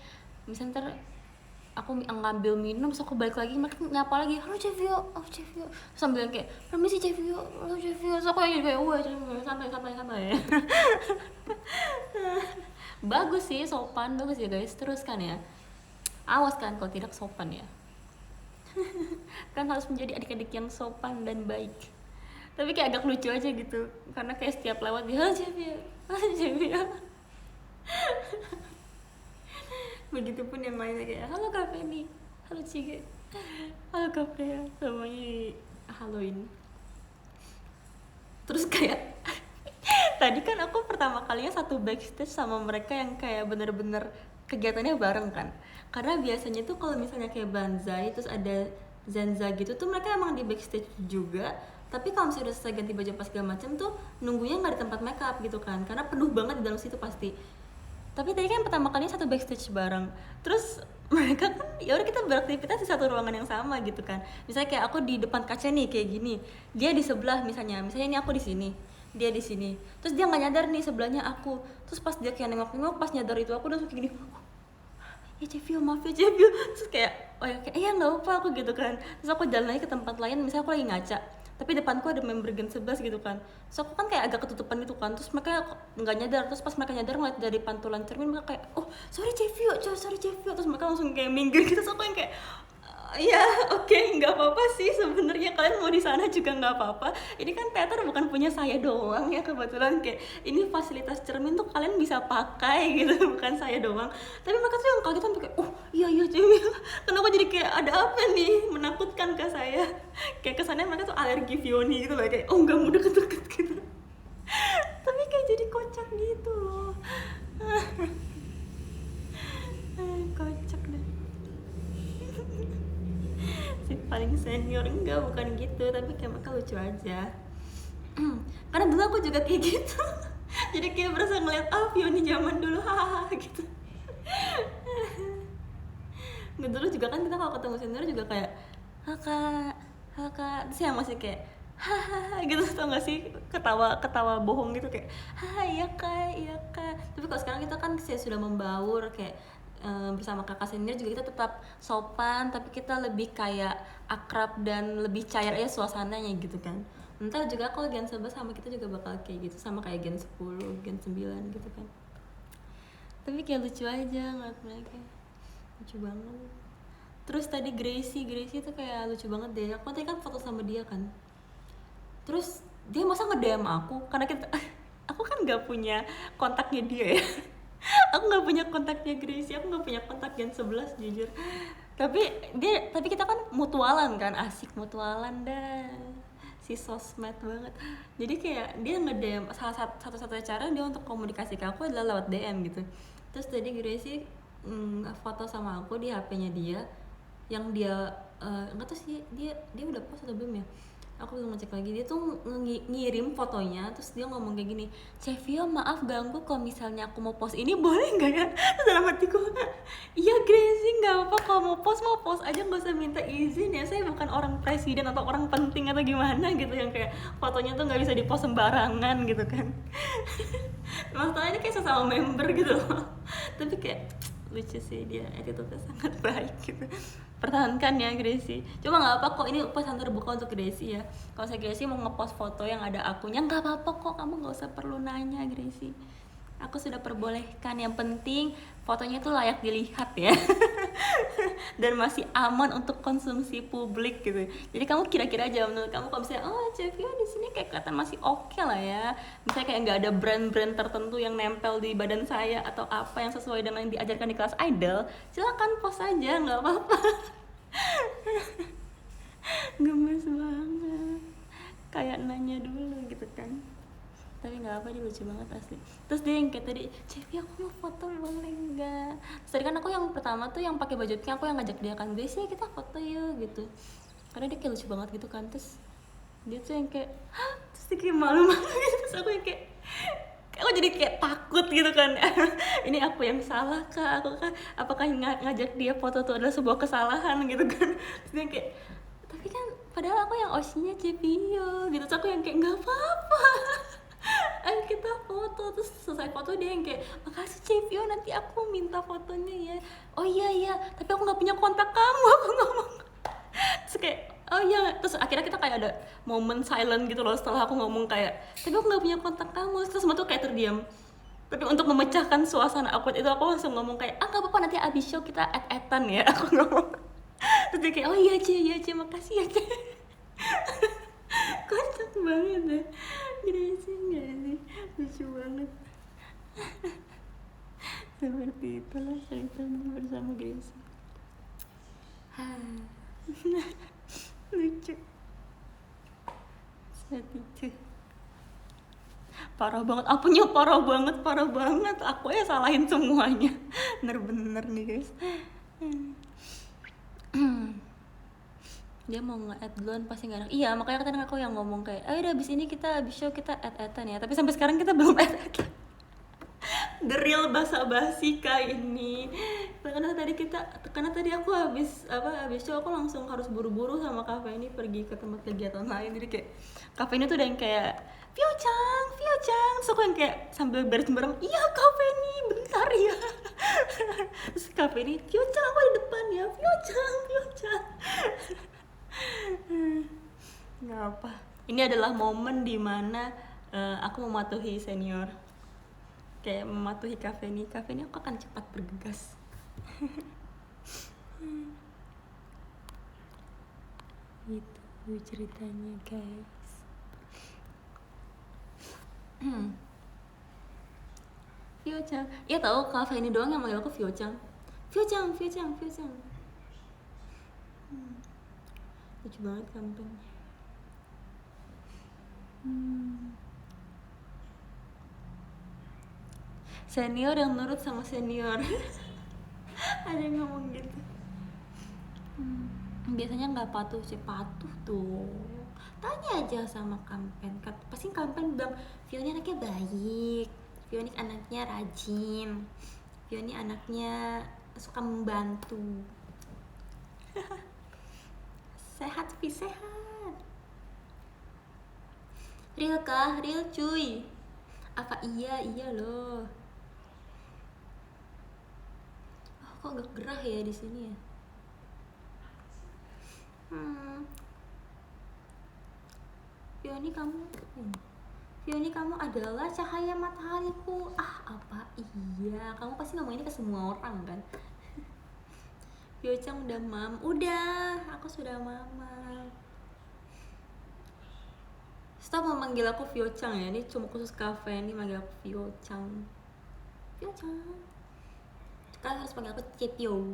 Misalnya ntar aku ngambil minum terus aku balik lagi, mereka nyapa lagi halo Cevio, sambil kayak permisi Cevio, halo Cevio. So aku yang kayak wah santai bagus sih, sopan, bagus ya guys, teruskan ya, awas kan kalau tidak sopan ya. Kan harus menjadi adik-adik yang sopan dan baik. Tapi kayak agak lucu aja gitu karena kayak setiap lewat dia halo Cevio. Begitupun yang lainnya kayak halo Kak Feni, halo Cige, halo Kak Freya, semuanya haloin. Terus kayak tadi kan aku pertama kalinya satu backstage sama mereka yang kayak bener-bener kegiatannya bareng kan. Karena biasanya tuh kalau misalnya kayak banzai terus ada Zenza gitu tuh mereka emang di backstage juga, tapi kalau misalnya udah selesai ganti baju pas segala macam tuh nunggunya nggak di tempat makeup gitu kan, karena penuh banget di dalam situ pasti. Tapi tadi kan pertama kalinya satu backstage bareng, terus mereka kan ya udah kita beraktivitas di satu ruangan yang sama gitu kan. Misalnya kayak aku di depan kaca nih kayak gini, dia di sebelah misalnya ini aku di sini, dia di sini, terus dia nggak nyadar nih sebelahnya aku, terus pas dia kayak nengok-nengok, pas nyadar itu aku langsung kayak gini, ya Cevio maaf ya Cevio, terus kayak oh ya kayak nggak apa aku gitu kan. Terus aku jalan lagi ke tempat lain, misalnya aku lagi ngaca tapi depanku ada member Gen 11 gitu kan, terus aku kan kayak agak ketutupan gitu kan, terus mereka nggak nyadar, terus pas mereka nyadar ngeliat dari pantulan cermin mereka kayak oh sorry Cevio, terus mereka langsung kayak minggir gitu, terus aku yang kayak ya oke, nggak apa-apa sih sebenarnya, kalian mau di sana juga nggak apa-apa. Ini kan teater bukan punya saya doang ya, kebetulan kayak ini fasilitas cermin tuh kalian bisa pakai gitu, bukan saya doang. Tapi mereka tuh yang kaget sampai kayak oh iya Cemi, kenapa jadi kayak ada apa nih, menakutkan ke saya. Kayak kesannya mereka tuh alergi Vioni gitu loh, kayak oh nggak mau deket-deket gitu. Tapi kayak jadi kocak gitu loh. Kocak deh. Si paling senior enggak, bukan gitu, tapi kayak mereka lucu aja. Karena dulu aku juga kayak gitu. Jadi kayak berasa ngeliat Vioni zaman dulu hahaha gitu. Nggak, dulu juga kan kita kalau ketemu senior juga kayak kakak terus yang masih kayak hahaha gitu, tau gak sih, ketawa bohong gitu kayak hahaha iya kak. Tapi kalau sekarang kita kan saya sudah membaur kayak bersama kakak senior juga kita tetap sopan, tapi kita lebih kayak akrab dan lebih cair aja suasananya gitu kan. Ntar juga kalau Gen 11 sama kita juga bakal kayak gitu, sama kayak Gen 10, Gen 9 gitu kan. Tapi kayak lucu aja ngeliat mereka, lucu banget. Terus tadi Gracie tuh kayak lucu banget deh. Aku tadi kan foto sama dia kan, terus dia masa nge-DM aku, karena aku kan nggak punya kontaknya dia ya. Aku nggak punya kontaknya Gracie, aku nggak punya kontak Gen 11 jujur. Tapi kita kan mutualan kan, asik mutualan dah, si sosmed banget. Jadi kayak dia nge-DM, satu-satunya cara dia untuk komunikasi ke aku adalah lewat DM gitu. Terus tadi Gracie foto sama aku di HP-nya dia, yang dia nggak tahu sih dia udah post atau belum ya, aku belum ngecek lagi. Dia tuh ngirim fotonya, terus dia ngomong kayak gini, Cevio maaf ganggu kalau misalnya aku mau post ini boleh nggak ya? Terus dalam hatiku iya Gracie nggak apa, kalau mau post aja, nggak usah minta izin ya, saya bukan orang presiden atau orang penting atau gimana gitu yang kayak fotonya tuh nggak bisa dipost sembarangan gitu kan. Masalahnya kayak sesama member gitu loh. Tapi kayak lucu sih, dia attitude-nya sangat baik gitu. Pertahankan ya Gracie. Cuma nggak apa kok, ini pesan terbuka untuk Gracie ya. Kalau saya Gracie mau ngepost foto yang ada akunya, nggak apa-apa kok, kamu nggak usah perlu nanya Gracie. Aku sudah perbolehkan, yang penting fotonya tuh layak dilihat ya. Dan masih aman untuk konsumsi publik gitu. Jadi kamu kira-kira aja menurut kamu kalau misalnya oh Cevio di sini kayak kelihatan masih oke lah ya. Misalnya kayak nggak ada brand-brand tertentu yang nempel di badan saya atau apa yang sesuai dengan yang diajarkan di kelas idol, silakan post aja, nggak apa-apa. Gemes banget, kayak nanya dulu gitu kan. Tapi nggak apa, dia lucu banget asli. Terus dia yang kayak tadi, Cevi aku mau foto boleh nggak? Terus tadi kan aku yang pertama tuh yang pakai baju pink, aku yang ngajak dia kan, guys ya kita foto yuk gitu, karena dia kayak lucu banget gitu kan. Terus dia tuh yang kayak hah, terus dia kayak malu-malu gitu. Terus aku yang kayak aku jadi kayak takut gitu kan. Ini aku yang salah kah, aku kan apakah ngajak dia foto tuh adalah sebuah kesalahan gitu kan. Terus dia kayak tapi kan padahal aku yang osinya Cevio gitu. Terus aku yang kayak nggak apa-apa, ayo kita foto. Terus selesai foto dia yang kayak makasih Cevio, nanti aku minta fotonya ya. Oh iya tapi aku nggak punya kontak kamu, aku ngomong. Terus kayak oh iya, terus akhirnya kita kayak ada momen silent gitu loh setelah aku ngomong kayak tapi aku nggak punya kontak kamu. Terus semua tuh kayak terdiam. Tapi untuk memecahkan suasana awkward itu aku langsung ngomong kayak nggak apa-apa, nanti abis show kita add-addan ya, aku ngomong. Terus dia kayak oh iya Cie makasih ya Cie. Kocak banget deh Gracie, nggak sih, lucu banget. Seperti itulah cerita bersama Gracie. Lucu saat itu. Parah banget, apanya parah banget. Aku ya salahin semuanya. Bener-bener nih guys. Dia mau nge-add duluan pasti nggak enak. Iya, makanya kadang aku yang ngomong kayak, ayo udah abis ini kita abis show kita add-addan ya. Tapi sampai sekarang kita belum add. The real basa-basi kayak ini. Karena tadi aku habis show aku langsung harus buru-buru sama kafe ini pergi ke tempat kegiatan lain. Jadi kayak kafe ini tuh udah yang kayak Fio-chan. Terus aku yang kayak sambil beres bareng, iya kafe ini bentar ya. Terus kafe ini, Fio-chan aku di depan ya, Fio-chan. Nggak apa. Ini adalah momen dimana aku mematuhi senior. Kayak mematuhi kafe ini aku akan cepat bergegas. Gitu ceritanya guys. Fio-chan, iya tahu kafe ini doang yang manggil aku Fio-chan. Lucu banget kampanye. Senior yang nurut sama senior. Ada yang ngomong gitu. Biasanya nggak patuh sih, patuh tuh. Tanya aja sama kampen. Pasti kampen bilang, Vio ini anaknya baik, Vio ini anaknya rajin, Vio ini anaknya suka membantu. Sehat tapi sehat. Real kah? Real cuy. Apa iya loh. Kok agak gerah ya di sini ya? Fioni kamu adalah cahaya matahariku. Apa iya? Kamu pasti ngomong ini ke semua orang kan? Fio-chan udah mam. Udah, aku sudah mama. Stop memanggil aku Fio-chan ya. Ini cuma khusus kafe ini manggil aku Fio-chan. Kalian harus panggil aku Cepio.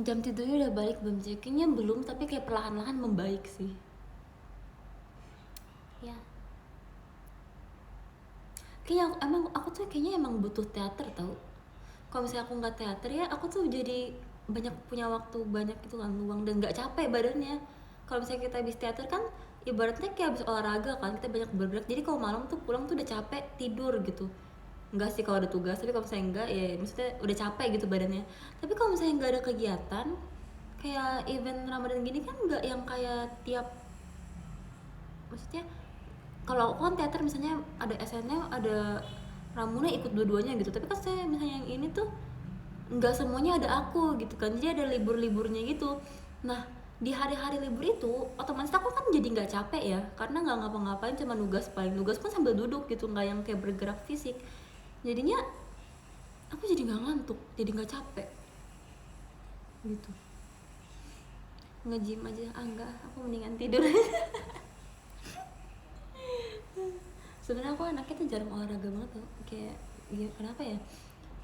Jam tidurnya udah balik belum sih? Kayaknya belum, tapi kayak perlahan-lahan membaik sih. Ya. Kayaknya aku tuh emang butuh teater tau. Kalau misalnya aku nggak teater ya, aku tuh jadi punya waktu banyak gitu kan, luang dan nggak capek badannya. Kalau misalnya kita habis teater kan, ibaratnya kayak habis olahraga kan, kita banyak bergerak. Jadi kalau malam tuh pulang tuh udah capek, tidur gitu. Enggak sih kalau ada tugas, tapi kalau misalnya enggak ya maksudnya udah capek gitu badannya. Tapi kalau misalnya enggak ada kegiatan kayak event Ramadan gini kan enggak yang kayak tiap, maksudnya kalau aku kan teater misalnya ada SNM, ada Ramune ikut dua-duanya gitu. Tapi kan saya misalnya yang ini tuh enggak semuanya ada aku gitu kan, jadi ada libur-liburnya gitu. Nah di hari-hari libur itu otomatis aku kan jadi nggak capek ya, karena nggak ngapa-ngapain, cuma nugas pun sambil duduk gitu, nggak yang kayak bergerak fisik. Jadinya aku jadi nggak ngantuk, jadi nggak capek gitu. Nge-gym aja enggak, aku mendingan tidur. Sebenarnya aku anaknya tuh jarang olahraga banget tuh, kayak kenapa ya,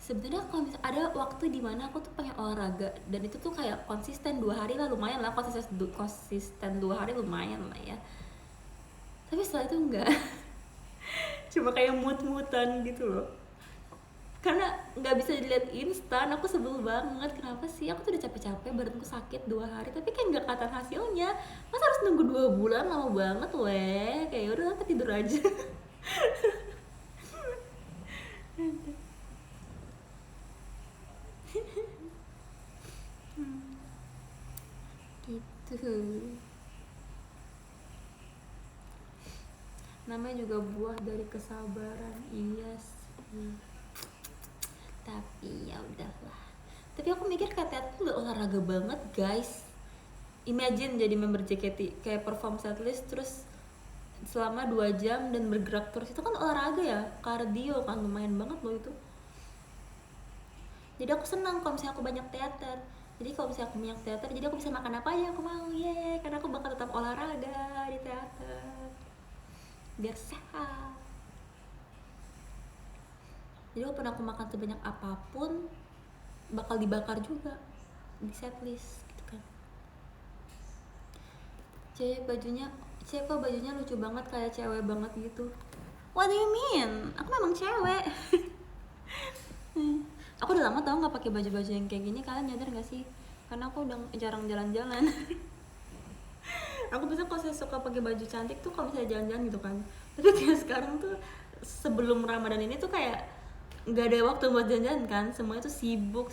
sebenarnya kalau misalnya ada waktu dimana aku tuh pengen olahraga dan itu tuh kayak konsisten 2 hari lah, lumayan lah, konsisten 2 hari lumayan lah ya. Tapi setelah itu enggak. Cuma kayak mut-mutan gitu loh, karena nggak bisa dilihat instan. Aku sebel banget, kenapa sih aku tuh udah capek-capek, badanku sakit 2 hari tapi kan nggak kelihatan hasilnya. Masa harus nunggu 2 bulan, lama banget weh. Kayak udah aku tidur aja. Gitu. Namanya juga buah dari kesabaran. Iya sih, tapi ya udahlah. Tapi aku mikir KTT tuh nggak olahraga banget guys. Imagine jadi member JKT kayak perform setlist terus selama 2 jam dan bergerak terus, itu kan olahraga ya, kardio kan, lumayan banget loh itu. Jadi aku senang kalau misalnya aku banyak teater. Jadi kalau misalnya aku banyak teater, jadi aku bisa makan apa aja aku mau, karena aku bakal tetap olahraga di teater biar sehat. Jadi walaupun aku makan sebanyak apapun bakal dibakar juga di setlist gitu kan. Kok bajunya lucu banget, kayak cewek banget gitu. What do you mean? Aku memang cewek. Aku udah lama tau nggak pakai baju-baju yang kayak gini. Kalian nyadar nggak sih? karena aku udah jarang jalan-jalan. Aku biasanya kalau saya suka pakai baju cantik tuh kalau misalnya jalan-jalan gitu kan, tapi kayak sekarang tuh sebelum Ramadan ini tuh kayak nggak ada waktu buat jalan-jalan kan, semuanya tuh sibuk,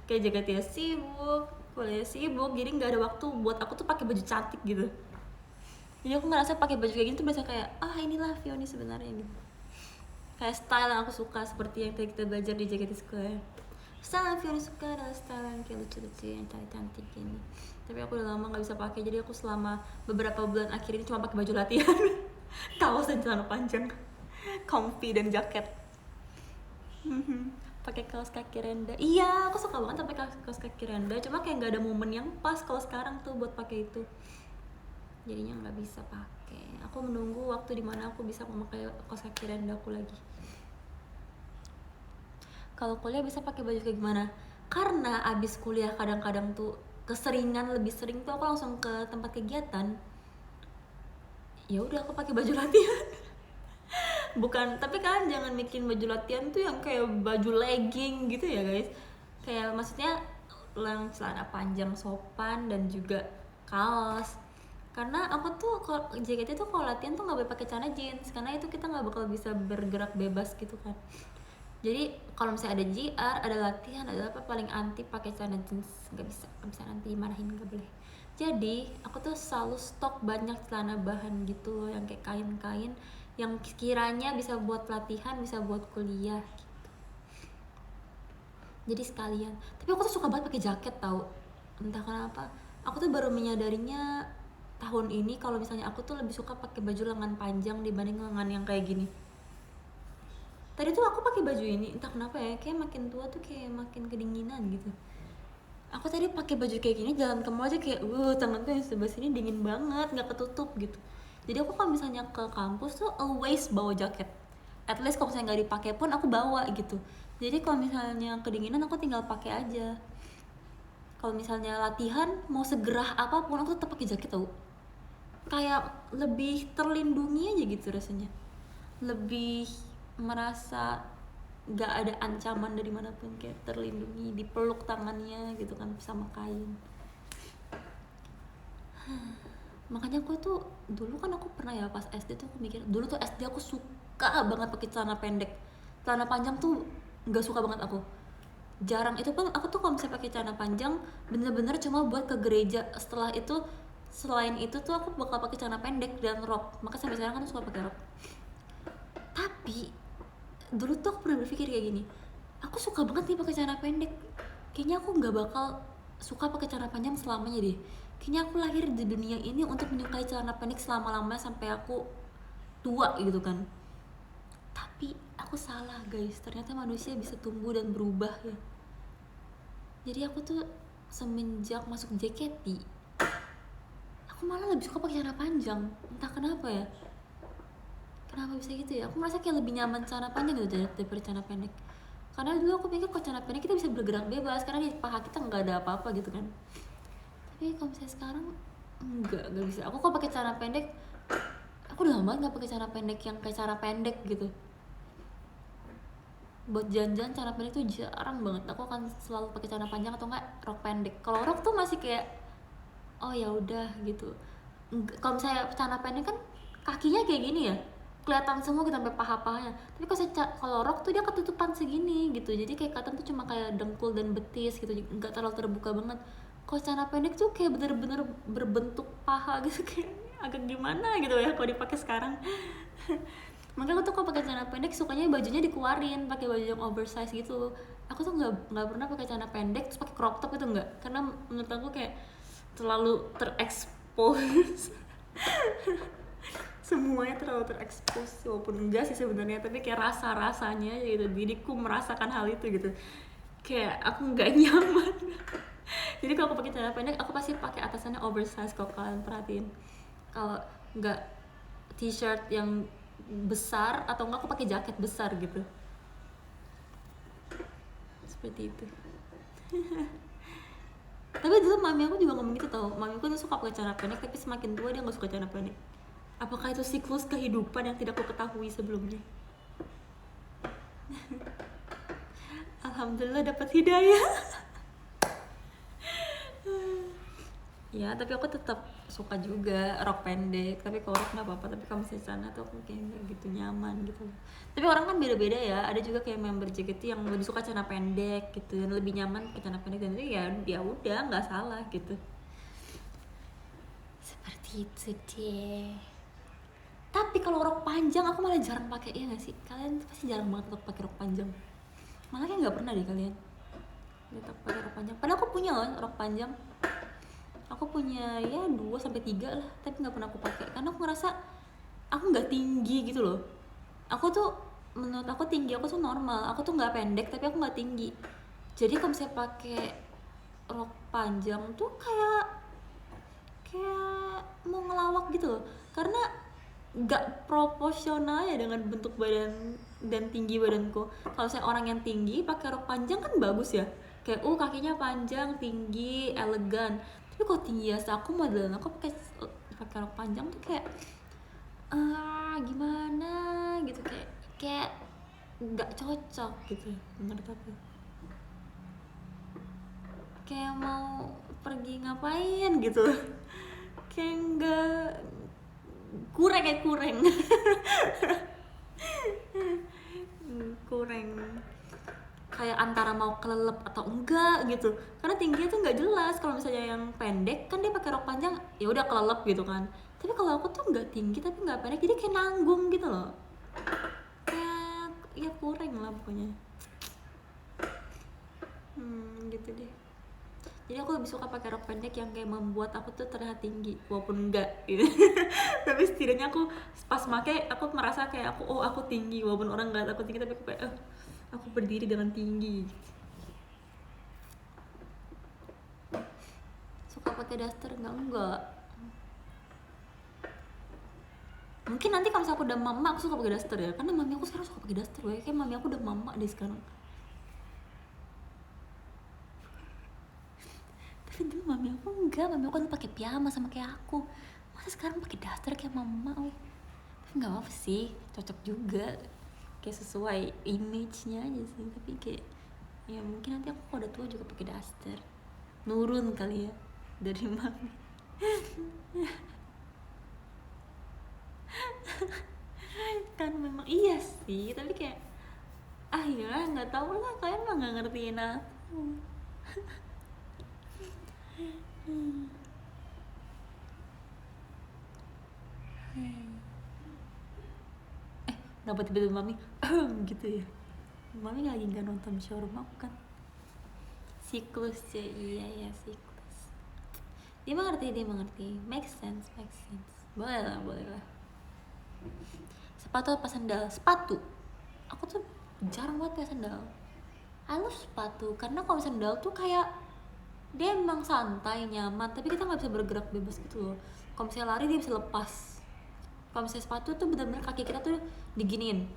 kayak Jakarta sibuk, kuliah sibuk, jadi nggak ada waktu buat aku tuh pakai baju cantik gitu. Jadi aku ngerasa pakai baju kayak gini tuh biasa kayak inilah Fioni sebenarnya gitu, kayak style yang aku suka, seperti yang tadi kita belajar di Jakarta Square. Style yang Fioni suka adalah style yang kayak lucu-lucu, yang cantik gini. Tapi aku udah lama nggak bisa pakai, jadi aku selama beberapa bulan akhir ini cuma pakai baju latihan, kaos dan celana panjang, comfy dan jaket. Pakai kaos kaki renda. Iya, aku suka banget pakai kaos kaki renda, cuma kayak nggak ada momen yang pas kalau sekarang tuh buat pakai itu, jadinya nggak bisa pakai. Aku menunggu waktu dimana aku bisa memakai kaos kaki renda aku lagi. Kalau kuliah bisa pakai baju kayak gimana? Karena abis kuliah kadang-kadang tuh keseringan, lebih sering tuh aku langsung ke tempat kegiatan. Ya udah aku pakai baju latihan. Bukan, tapi kan jangan bikin baju latihan tuh yang kayak baju legging gitu ya guys. Kayak maksudnya yang celana panjang sopan dan juga kaos. Karena aku tuh kalau JKT tuh kalau latihan tuh nggak boleh pakai celana jeans, karena itu kita nggak bakal bisa bergerak bebas gitu kan. Jadi kalau misalnya ada JR, ada latihan, ada apa, paling anti pakai celana jeans, nggak bisa nanti marahin, nggak boleh. Jadi aku tuh selalu stok banyak celana bahan gitu loh, yang kayak kain-kain yang kiranya bisa buat latihan, bisa buat kuliah gitu. Jadi sekalian. Tapi aku tuh suka banget pakai jaket tau, entah kenapa. Aku tuh baru menyadarinya tahun ini kalau misalnya aku tuh lebih suka pakai baju lengan panjang dibanding lengan yang kayak gini. Tadi tuh aku pakai baju ini, entah kenapa ya, kayak makin tua tuh kayak makin kedinginan gitu. Aku tadi pakai baju kayak gini jalan ke mall aja kayak tanganku yang sebelah sini dingin banget, nggak ketutup gitu. Jadi aku kalau misalnya ke kampus tuh always bawa jaket. At least kalau misalnya nggak dipakai pun aku bawa gitu. Jadi kalau misalnya kedinginan aku tinggal pakai aja. Kalau misalnya latihan mau segerah apapun aku tetap pakai jaket tau. Kayak lebih terlindungi aja gitu rasanya. Lebih merasa nggak ada ancaman dari manapun, kayak terlindungi, dipeluk tangannya gitu kan sama kain. Makanya aku tuh dulu kan aku pernah ya pas SD tuh aku mikir, dulu tuh SD aku suka banget pakai celana pendek, celana panjang tuh nggak suka banget aku. Jarang, itu kan aku tuh kalau misalnya pakai celana panjang bener-bener cuma buat ke gereja. Setelah itu, selain itu tuh aku bakal pakai celana pendek dan rok. Maka sampai sekarang kan suka pakai rok. Tapi dulu tuh aku pernah berpikir kayak gini, aku suka banget nih pakai celana pendek, kayaknya aku nggak bakal suka pakai celana panjang selamanya deh. Kayaknya aku lahir di dunia ini untuk menyukai celana pendek selama-lamanya sampai aku tua gitu kan. Tapi aku salah guys, ternyata manusia bisa tumbuh dan berubah ya. Jadi aku tuh semenjak masuk JKT, aku malah lebih suka pakai celana panjang, entah kenapa ya. Kenapa bisa gitu ya? Aku merasa kayak lebih nyaman celana panjang gitu daripada celana pendek. Karena dulu aku pikir kalau celana pendek kita bisa bergerak bebas, karena di paha kita nggak ada apa-apa gitu kan. Tapi kalau misalnya sekarang nggak bisa. Aku kalau pakai celana pendek, aku udah lama nggak pakai celana pendek yang kayak celana pendek gitu. Buat jalan-jalan celana pendek tuh jarang banget. Aku akan selalu pakai celana panjang atau enggak rok pendek. Kalau rok tuh masih kayak oh ya udah gitu. Kalau misalnya celana pendek kan kakinya kayak gini ya, kelihatan semua gitu sampai paha-pahanya. Tapi kalau rok tuh dia ketutupan segini gitu, jadi kayak kelihatan tuh cuma kayak dengkul dan betis gitu, nggak terlalu terbuka banget. Kalau celana pendek tuh kayak bener-bener berbentuk paha gitu, kayak agak gimana gitu ya kalau dipakai sekarang. Makanya aku tuh kalau pakai celana pendek sukanya bajunya dikeluarin, pakai baju yang oversize gitu. Aku tuh nggak pernah pakai celana pendek terus pakai crop top itu nggak, karena menurut aku kayak terlalu terekspos. Semuanya terlalu terekspos, walaupun enggak sih sebenarnya, tapi kayak rasa-rasanya gitu, diriku merasakan hal itu gitu, kayak aku nggak nyaman. Jadi kalau aku pakai celana pendek aku pasti pakai atasannya oversize, kalau kalian perhatiin. Kalau nggak t-shirt yang besar atau enggak aku pakai jaket besar gitu, seperti itu. Tapi dulu mami aku juga ngomong gitu tau, mami aku tuh suka pakai celana pendek tapi semakin tua dia nggak suka celana pendek. Apakah itu siklus kehidupan yang tidak aku ketahui sebelumnya? Alhamdulillah dapat hidayah. Ya tapi aku tetap suka juga rok pendek, tapi kalau rok nggak apa-apa, tapi kalau misalnya sana tuh aku kayak nggak gitu nyaman gitu. Tapi orang kan beda-beda ya, ada juga kayak member JKT yang lebih suka celana pendek gitu dan lebih nyaman pakai celana pendek, dan itu ya udah nggak salah gitu. Seperti itu deh. Tapi kalau rok panjang aku malah jarang pakai, ya nggak sih? Kalian pasti jarang banget untuk pakai rok panjang. Malah kayak nggak pernah deh kalian lihat aku pakai rok panjang. Padahal aku punya loh rok panjang. Aku punya ya 2-3 lah, tapi nggak pernah aku pakai karena aku ngerasa aku nggak tinggi gitu loh. Aku tuh menurut aku tinggi aku tuh normal, aku tuh nggak pendek tapi aku nggak tinggi. Jadi kalau misalnya pakai rok panjang tuh kayak mau ngelawak gitu loh, karena nggak proporsional ya dengan bentuk badan dan tinggi badanku. Kalau saya orang yang tinggi pakai rok panjang kan bagus ya, kayak kakinya panjang, tinggi, elegan. Tapi kalau tinggi biasa aku modelan aku pakai rok panjang tuh kayak gimana gitu, kayak nggak cocok gitu menurut aku. Kayak mau pergi ngapain gitu, kayak nggak kurang kurang kayak antara mau kelelep atau enggak gitu, karena tingginya tuh nggak jelas. Kalau misalnya yang pendek kan dia pakai rok panjang ya udah kelelep gitu kan, tapi kalau aku tuh nggak tinggi tapi nggak pendek, jadi kayak nanggung gitu loh, kayak ya kurang lah pokoknya. Gitu deh. Jadi aku lebih suka pakai rok pendek yang kayak membuat aku tuh terlihat tinggi walaupun enggak gitu. Tapi setidaknya aku pas pakai aku merasa kayak aku tinggi walaupun orang nggak aku tinggi, tapi aku kayak aku berdiri dengan tinggi. Suka pakai daster enggak. Mungkin nanti kalau misalnya aku udah mama aku suka pakai daster ya, karena mami aku sekarang suka pakai daster ya, kayak mami aku udah mama deh sekarang. Tapi dulu mami aku enggak, mami aku kan pakai piyama sama kayak aku, masa sekarang pakai daster kayak mama. Tapi nggak apa sih, cocok juga, kayak sesuai image-nya aja sih. Tapi kayak ya mungkin nanti aku kalau udah tua juga pakai daster, nurun kali ya dari mami. Kan memang iya sih, tapi kayak ya nggak tahu lah, kalian mah nggak ngertiin aku. Kenapa tiba-tiba mami gitu ya? Mami lagi nggak nonton showroom aku kan. Siklus ya, iya siklus. Dia mengerti. Make sense. Boleh lah. Sepatu apa sandal? Sepatu. Aku tuh jarang banget pakai sandal. I love sepatu karena kalau sandal tuh kayak dia emang santai, nyaman, tapi kita nggak bisa bergerak bebas gitu loh. Kalau misalnya lari dia bisa lepas. Kalau misalnya sepatu tuh benar-benar kaki kita tuh diginiin.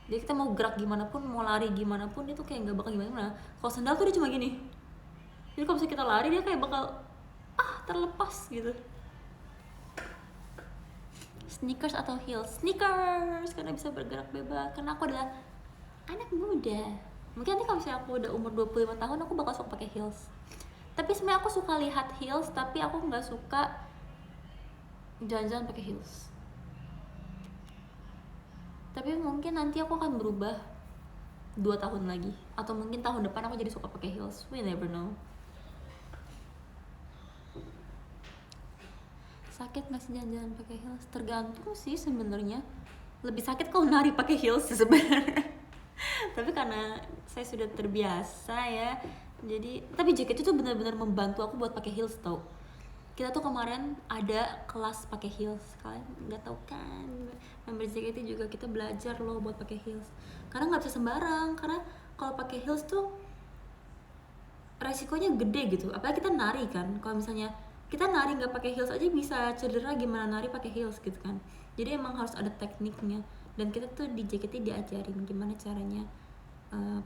Jadi kita mau gerak gimana pun, mau lari gimana pun, dia tuh kayak nggak bakal gimana. Kalau sandal tuh dia cuma gini. Jadi kalau misalnya kita lari dia kayak bakal terlepas gitu. Sneakers atau heels? Sneakers, karena bisa bergerak bebas. Karena aku adalah anak muda. Mungkin nanti kalau misalnya aku udah umur 25 tahun aku bakal suka pakai heels. Tapi sebenarnya aku suka lihat heels, tapi aku nggak suka jalan-jalan pakai heels. Tapi mungkin nanti aku akan berubah 2 tahun lagi, atau mungkin tahun depan aku jadi suka pakai heels. We never know. Sakit nggak sih jalan-jalan pakai heels? Tergantung sih sebenarnya. Lebih sakit kalau nari pakai heels sebenarnya. Tapi karena saya sudah terbiasa ya, jadi tapi jaket itu benar-benar membantu aku buat pakai heels tau. Kita tuh kemarin ada kelas pakai heels, kalian nggak tahu kan? Member JKT juga kita belajar loh buat pakai heels. Karena nggak bisa sembarang, karena kalau pakai heels tuh resikonya gede gitu. Apalagi kita nari kan, kalau misalnya kita nari nggak pakai heels aja bisa cedera, gimana nari pakai heels gitu kan. Jadi emang harus ada tekniknya. Dan kita tuh di JKT diajarin gimana caranya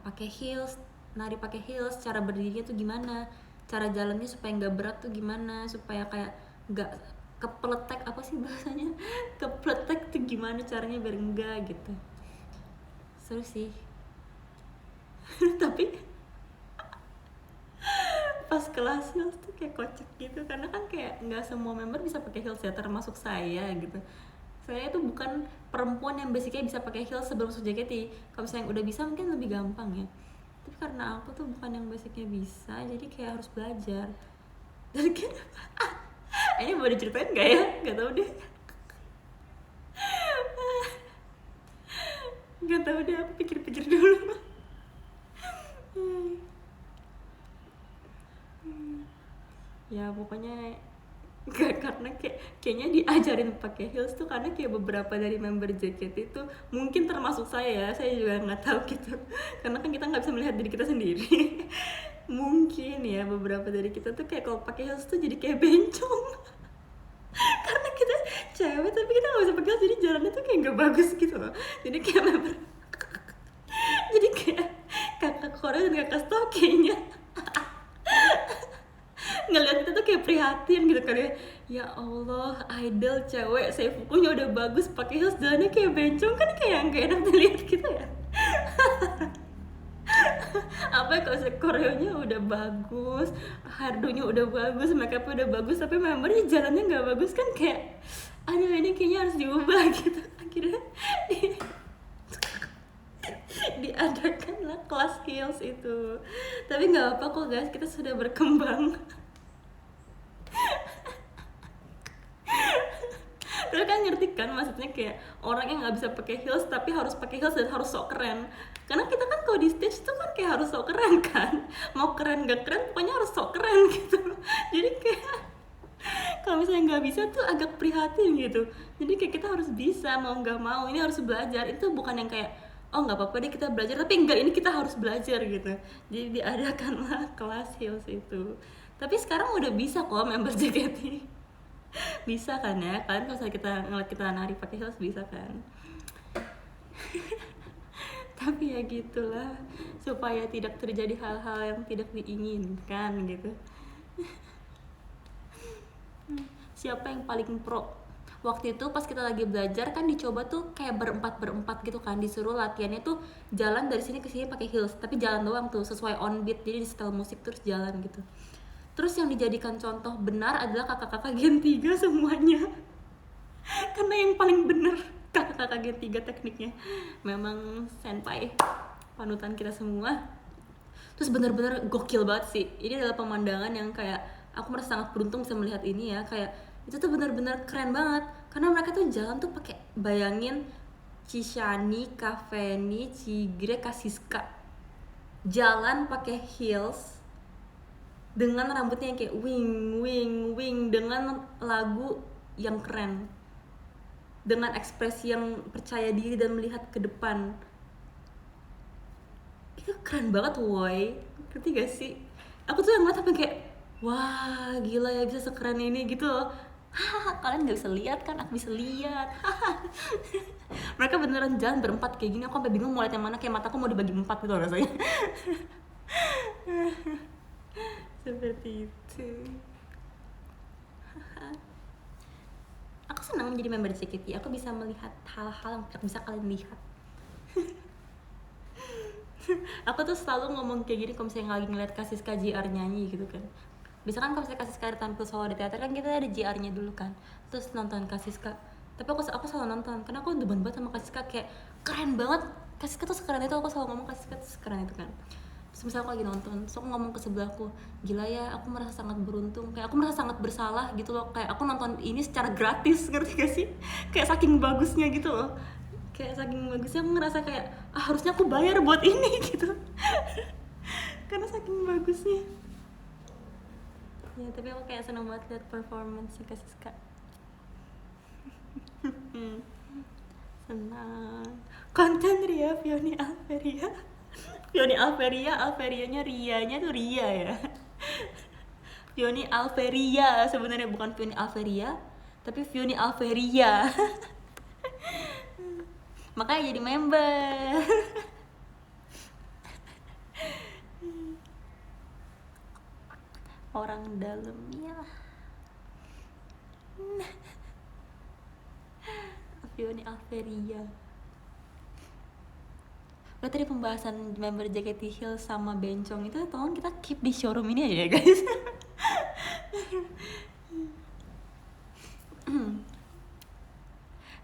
pakai heels, nari pakai heels, cara berdirinya tuh gimana, cara jalannya supaya nggak berat tuh gimana, supaya kayak nggak kepletek, apa sih bahasanya, kepletek tuh gimana caranya biar enggak gitu. Seru sih. Tapi pas kelas heels tuh kayak kocak gitu, karena kan kayak nggak semua member bisa pakai heels ya, termasuk saya gitu. Saya itu bukan perempuan yang basicnya bisa pakai heels sebelum masuk JKT. Kalau misalnya yang udah bisa mungkin lebih gampang ya, tapi karena aku tuh bukan yang basicnya bisa, jadi kayak harus belajar. Dan kayak ini boleh diceritain nggak ya, nggak tahu deh. Nggak tahu deh, aku pikir-pikir dulu. Ya pokoknya gak, karena kayaknya diajarin pakai heels tuh karena kayak beberapa dari member JKT itu mungkin termasuk saya juga nggak tahu gitu, karena kan kita nggak bisa melihat diri kita sendiri. Mungkin ya beberapa dari kita tuh kayak kalau pakai heels tuh jadi kayak bencong. Karena kita cewek tapi kita nggak bisa pakai heels, jadi jalannya tuh kayak nggak bagus gitu loh. Jadi kayak member jadi kayak kakak Korea dan kakak Stop kayaknya ngeliat kita tuh kayak prihatin gitu kan ya Allah, idol cewek Seifukunya udah bagus pakai heels jalannya kayak bencong, kan kayak nggak enak dilihat gitu ya. Apa kalau koreonya udah bagus, hardonya udah bagus, makeupnya udah bagus, tapi membernya jalannya nggak bagus, kan kayak aduh ini kayaknya harus diubah gitu. Akhirnya diadakanlah kelas heels itu. Tapi nggak apa kok guys, kita sudah berkembang. Terus kan ngerti kan maksudnya, kayak orang yang nggak bisa pakai heels tapi harus pakai heels dan harus sok keren. Karena kita kan kalau di stage tuh kan kayak harus sok keren kan, mau keren gak keren pokoknya harus sok keren gitu. Jadi kayak kalau misalnya nggak bisa tuh agak prihatin gitu. Jadi kayak kita harus bisa, mau nggak mau ini harus belajar. Itu bukan yang kayak oh nggak apa-apa deh kita belajar, tapi enggak, ini kita harus belajar gitu. Jadi diadakanlah kelas heels itu. Tapi sekarang udah bisa kok member JKT. Bisa kan ya, kalian kalau misalnya kita ngeliat kita nari pakai heels bisa kan. Tapi ya gitulah, supaya tidak terjadi hal-hal yang tidak diinginkan gitu. Siapa yang paling pro? Waktu itu pas kita lagi belajar kan dicoba tuh kayak berempat gitu kan, disuruh latihannya tuh jalan dari sini ke sini pakai heels, tapi jalan doang tuh sesuai on beat, jadi di setel musik terus jalan gitu. Terus yang dijadikan contoh benar adalah kakak-kakak Gen 3 semuanya. Karena yang paling benar kakak-kakak Gen 3 tekniknya. Memang senpai, panutan kita semua. Terus benar-benar gokil banget sih. Ini adalah pemandangan yang kayak aku merasa sangat beruntung bisa melihat ini ya. Kayak itu tuh benar-benar keren banget. Karena mereka tuh jalan tuh pakai, bayangin Chishani, Kaveni, Chigre, Kasiska jalan pakai heels dengan rambutnya yang kayak wing dengan lagu yang keren, dengan ekspresi yang percaya diri dan melihat ke depan. Itu keren banget woi, ngerti gak sih? Aku tuh yang ngeliat apa kayak wah gila ya bisa sekeren ini gitu loh. Kalian gak bisa lihat kan, aku bisa lihat. Mereka beneran jalan berempat kayak gini, aku sampai bingung mau lihat yang mana, kayak mataku mau dibagi 4 gitu rasanya. Seperti itu. Aku senang menjadi member JKT. Aku bisa melihat hal-hal yang tidak bisa kalian lihat. Aku tuh selalu ngomong kayak gini kalau misalnya lagi ngeliat Kasiska JR nyanyi gitu kan. Bisa kan kalau misalnya Kasiska tampil solo di teater kan kita ada JR-nya dulu kan. Terus nonton Kasiska. Tapi aku selalu nonton karena aku demen banget sama Kasiska, kayak keren banget. Kasiska tuh sekeren itu, aku selalu ngomong Kasiska tuh sekeren itu kan. Terus misalnya aku lagi nonton, terus aku ngomong ke sebelahku, gila ya aku merasa sangat beruntung, kayak aku merasa sangat bersalah gitu loh, kayak aku nonton ini secara gratis, ngerti gak sih? Kayak saking bagusnya gitu loh, kayak saking bagusnya aku ngerasa kayak harusnya aku bayar buat ini gitu. Karena saking bagusnya ya. Tapi aku kayak seneng banget liat performance si Kasiska. Senang. Konten Ria Fioni Alveria. Fioni Alverianya Rianya tuh Ria ya. Fioni Alveria sebenarnya, bukan Fioni Alveria, tapi Fioni Alveria. Makanya jadi member. Orang dalamnya. Fioni Alveria. Udah tadi pembahasan member JKT Hill sama Bencong itu, tolong kita keep di showroom ini aja ya guys.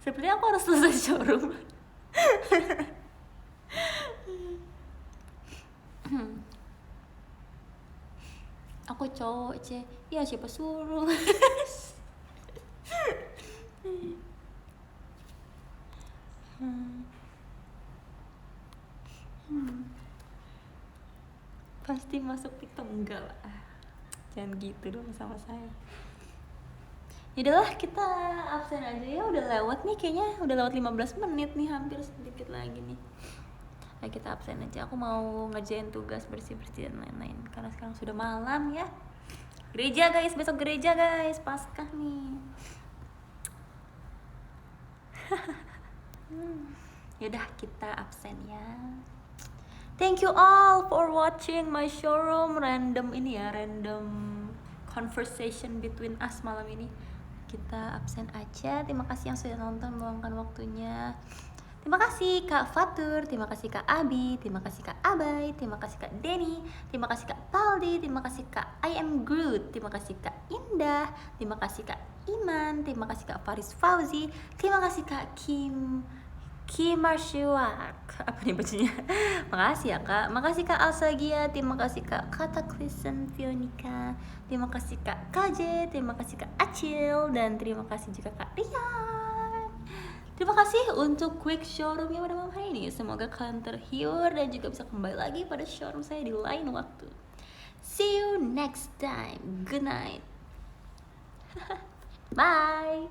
Sepertinya aku harus selesai showroom. Aku cowok, ya siapa suruh. Pasti masuk TikTok, enggak lah, jangan gitu dong sama saya. Yaudahlah, kita absen aja ya, udah lewat nih kayaknya, udah lewat 15 menit nih, hampir sedikit lagi nih. Nah, kita absen aja, aku mau ngerjain tugas bersih-bersih dan lain-lain karena sekarang sudah malam ya. Gereja guys, besok gereja guys, Paskah nih. Yaudah, kita absen ya. Thank you all for watching my showroom random ini ya, random conversation between us malam ini. Kita absen aja. Terima kasih yang sudah nonton, meluangkan waktunya. Terima kasih Kak Fatur, terima kasih Kak Abi, terima kasih Kak Abai, terima kasih Kak Denny, terima kasih Kak Paldi, terima kasih Kak I am Groot, terima kasih Kak Indah, terima kasih Kak Iman, terima kasih Kak Faris Fauzi, terima kasih Kak Kim Marshiwak, apa nih bacanya? Makasih ya Kak, makasih Kak Alsagia, terima kasih Kak Kataklisen Fionika, terima kasih Kak KJ, terima kasih Kak Acil, dan terima kasih juga Kak Rian. Terima kasih untuk quick showroomnya pada malam hari ini. Semoga kalian terhibur dan juga bisa kembali lagi pada showroom saya di lain waktu. See you next time. Good night. Bye.